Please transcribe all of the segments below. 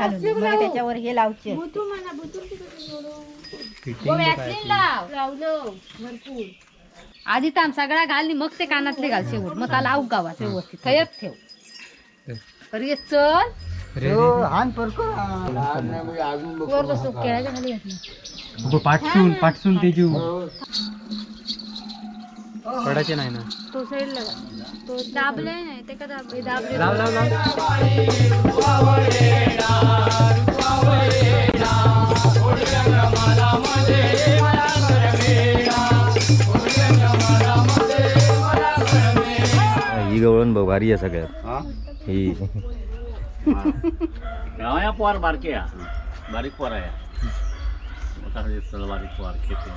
घालून मग त्याच्यावर हे लावचे आधी ताम सगळा घाल मग ते कानातले घाल शेवट मग त्याला लावू गावात व्यवस्थित खयच ठेव अरे चल वर बसू केळाच्या खाली घातलं पाठसून ते जीव पडायचे नाही ना तो साईडला तो दाबले नाही ते का दाबले दाबले लाव लाव लाव ही गवळण बघ भारी आहे सगळ्यात ही पोर बारके बारीक पोर आहे बारीक पोर खेळते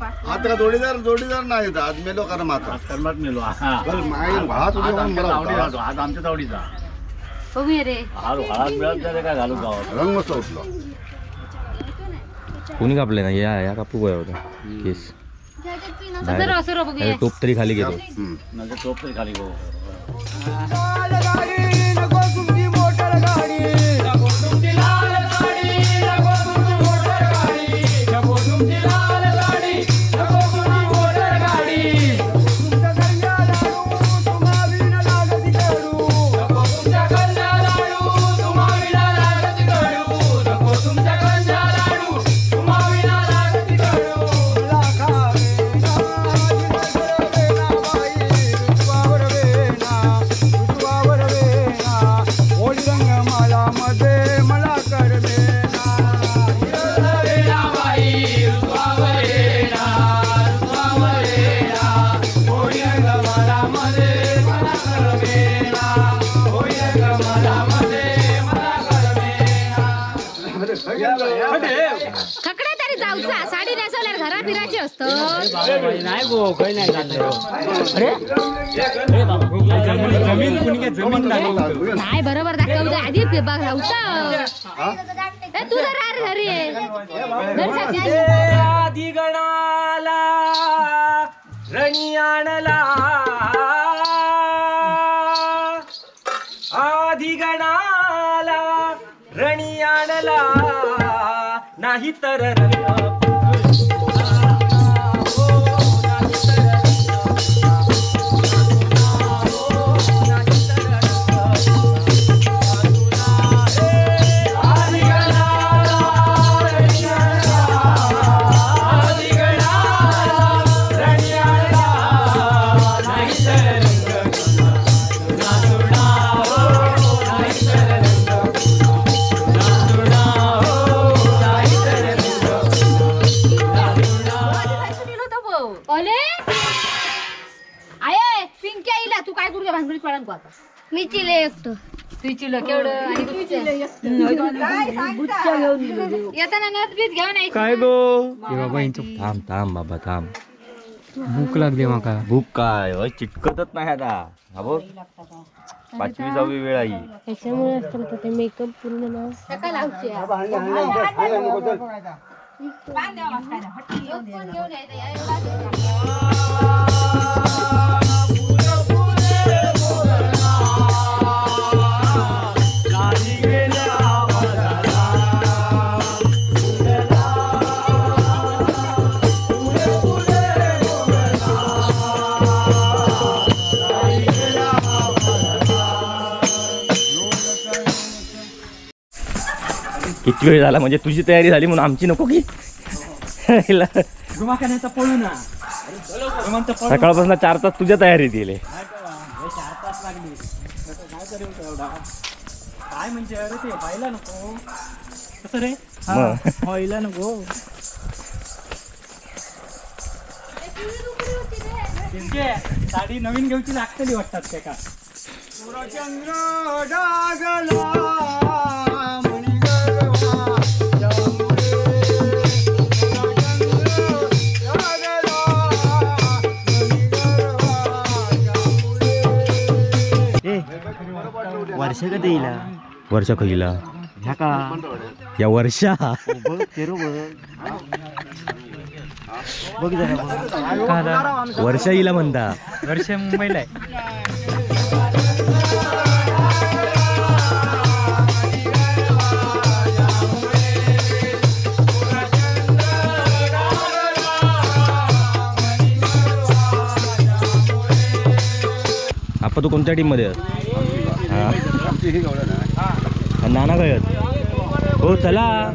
आता जोडीदार नाही आज मेलो कारण माता कर्मात मेलो हात आमच्या तावडीचा बघूया रे हळद मिळत नाही काय घालून गावात रंग मस्त उठलो कोणी कापले ना या कापू गोया होता केस टोप तरी खाली घेतो म्हणजे टोप तरी खाली गो खकडे तरी जाऊचा साडी नेसवल्यावर घरा फिरायचे असतं नाही गो काही नाही जमीन नाही बरोबर दाखवू आधी बाग लावता तू जरा घरी आधी गणाला रणी आणला आधी गणाला रणी आणला नाही तर तू काय करू भानगडीत पडा को आता मी चिले एकतो तू चिल केवढं आणि येताना नथ बीत घेऊन यायची काय गो बाबा थांब थांब बाबा थांब भूक लागली माका भूक काय चिटकतच नाही आता हा बघ 5वी 6वी वेळ आई त्याच्यामुळे असतं ते मेकअप पूर्ण ना सकाळ लावची किती वेळ झाला म्हणजे तुझी तयारी झाली म्हणून आमची नको की पळू ना सकाळपासून 4 तास तुझ्या तयारीत गेले 4 तास लागली काय म्हणजे अरे ते व्हायला नको कसं रे व्हायला नको साडी नवीन घेऊची लागतली वाटतात ते का वर्ष कधी येईल वर्षा खईला ह्या का या वर्षा बघ तेरो बघ जरा वर्षा येईला म्हणता वर्ष मुंबईला आहे तू कोणत्या टीम मध्ये आहेस? हा नाना कळत हो चला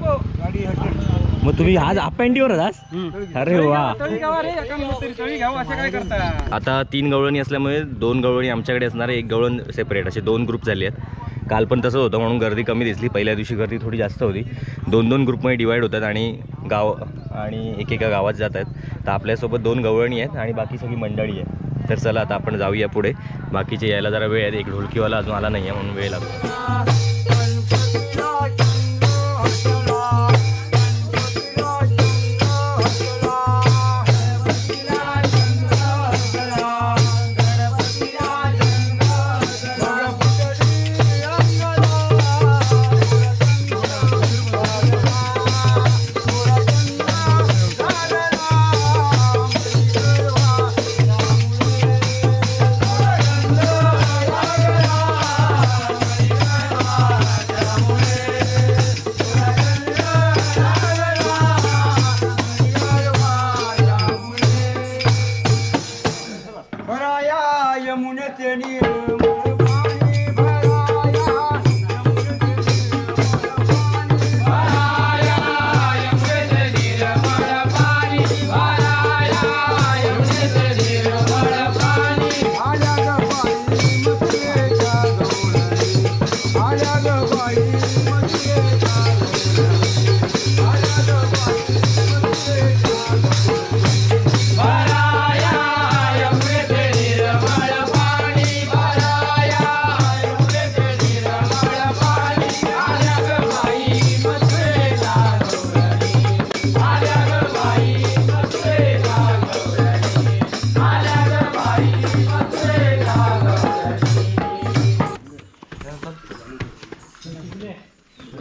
मग तुम्ही आज हाफ पॅन्टीवर आज अरे वा. आता 3 गवळणी असल्यामुळे 2 गवळणी आमच्याकडे असणार आहे, 1 गवळण सेपरेट, असे 2 ग्रुप झाले आहेत. काल पण तसं होतं म्हणून गर्दी कमी दिसली, पहिल्या दिवशी गर्दी थोडी जास्त होती. 2-2 ग्रुपमध्ये डिवाईड होतात आणि गाव आणि एकेका गावात जात आहेत. तर आपल्यासोबत 2 गवळणी आहेत आणि बाकी सगळी मंडळी आहे. तर चला आता आपण जाऊया पुढे, बाकीचे यायला जरा वेळ आहे. एक ढोलकीवाला अजून आला नाही आहे म्हणून वेळ लागतो.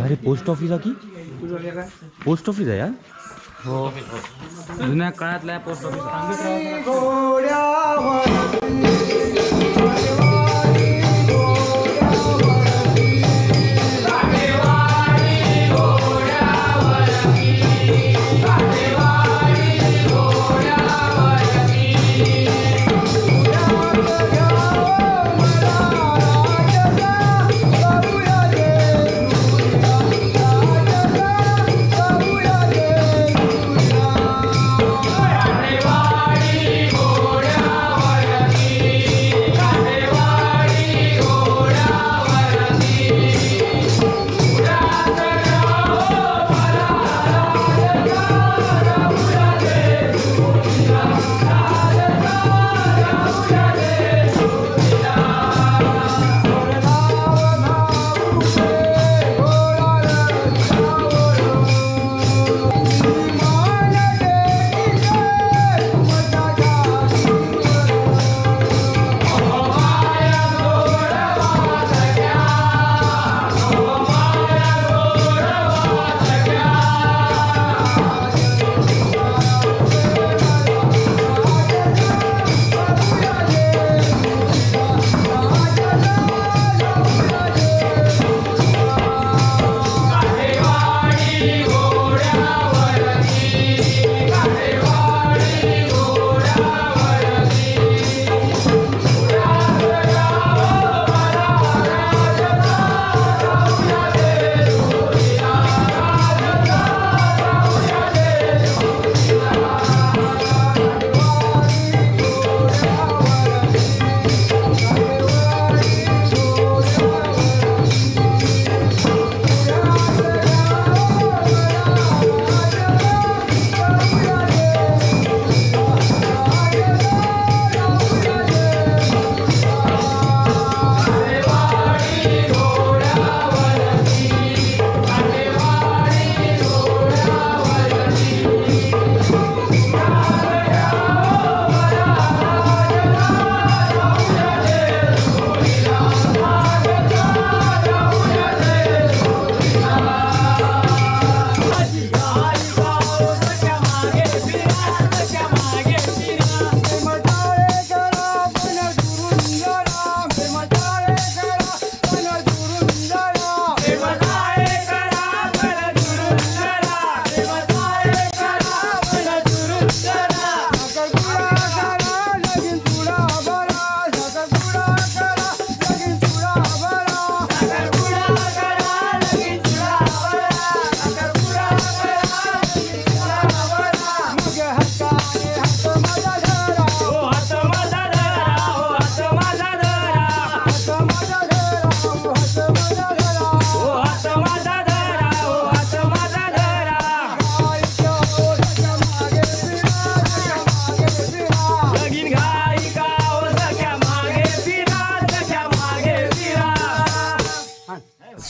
अरे पोस्ट ऑफिस की पोस्ट ऑफिस आहे. हो जुन्या काळातल्या पोस्ट ऑफिस.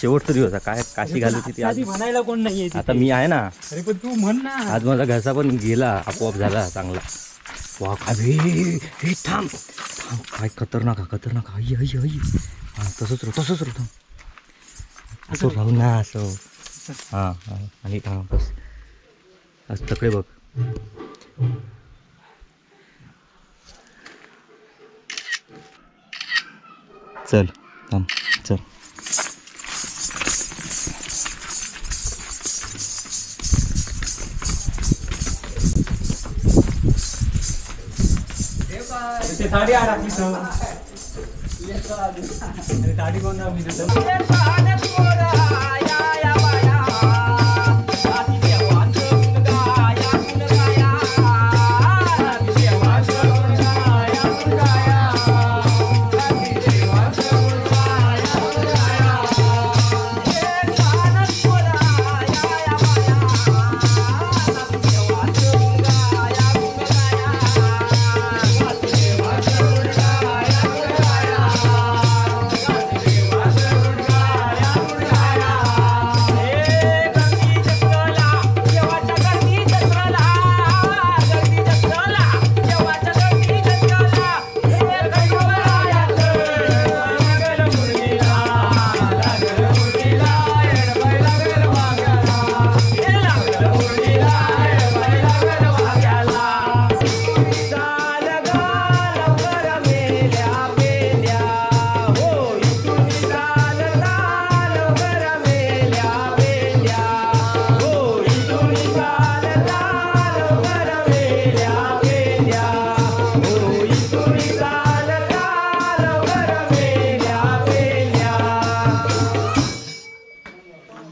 शेवटचा दिवस आहे. काय काशी घालायची ती आज. आधी म्हणायला कोण नाहीये तिथे. आता मी आहे ना. अरे पण तू म्हण ना. आज माझा घसा पण गेला, आपोआप झाला चांगला. वा काय हे थांब थांब, काय खतरनाक खतरनाक. आई आई आई. हां तसंच थांब. असं राहू ना असं. हां हां आणि हां बस असं तकडे बघ. चल थांब चल. ते साडी आला तिथं. अरे साडी कोण लावली तिथं?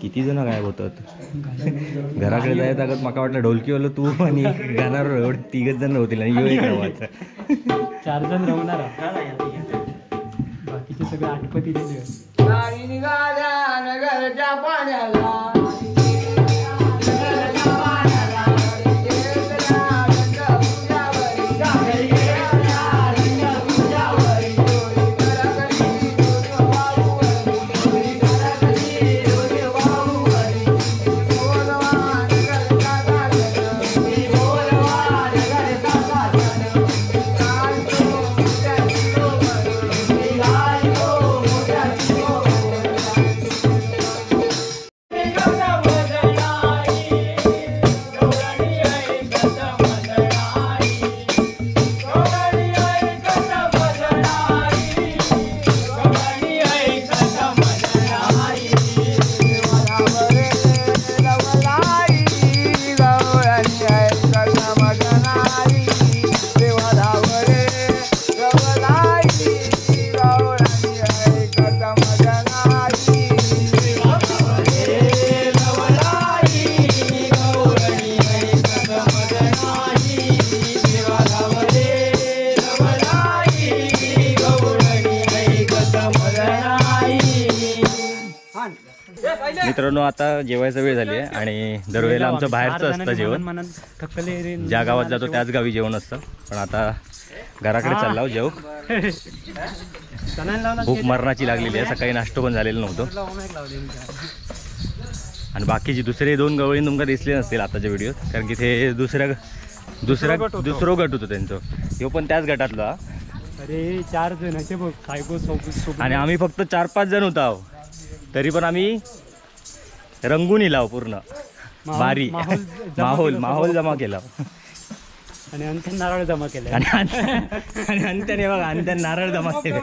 किती जण गायब होतात घराकडे जायत अगत. माका वाटलं ढोलकीवालं तू आणि गाणार एवढे 3 जण होतील आणि एक राहायचं. 4 जण रवणार. बाकीचे सगळे आठपती दिले. मित्रांनो आता जेवायचा वेळ झाली आहे आणि दरवेळेला आमचं बाहेरचं असतं जेवण. ज्या गावात जातो त्याच गावी जेवण असतं. पण आता घराकडे चाललो जेव. भूक मरणाची लागलेली आहे. सकाळी नाश्तो पण झालेला नव्हतं. आणि बाकीची दुसरे 2 गवळी तुमका दिसले नसतील आताच्या व्हिडिओत, कारण की ते दुसरं गट होतं त्यांचं. तो पण त्याच गटातला. अरे 4 जणांचे बघ सायको सोबत. आणि आम्ही फक्त 4-5 जण होतो. तरी पण आम्ही रंगून इलाव पूर्ण बारी माहोल जमा केला. आणि अंतर नारळ जमा केले. आणि अंत्याने बघा अंत्याने नारळ जमा केले.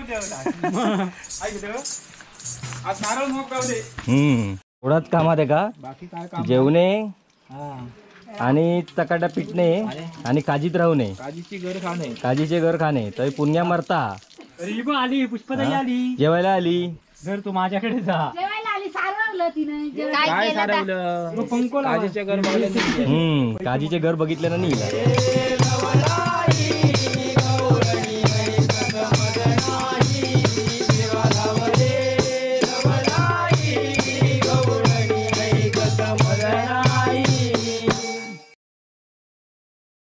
थोडाच कामात आहे का जेवणे आणि चकाटा पिटणे आणि काजीत राहणे. काजीचे घर खाणे तर पुण्या मरता. आली पुष्पताई आली जेवायला आली. जर तू माझ्याकडे जा. काय काजीचे घर बघितलं ना नाही.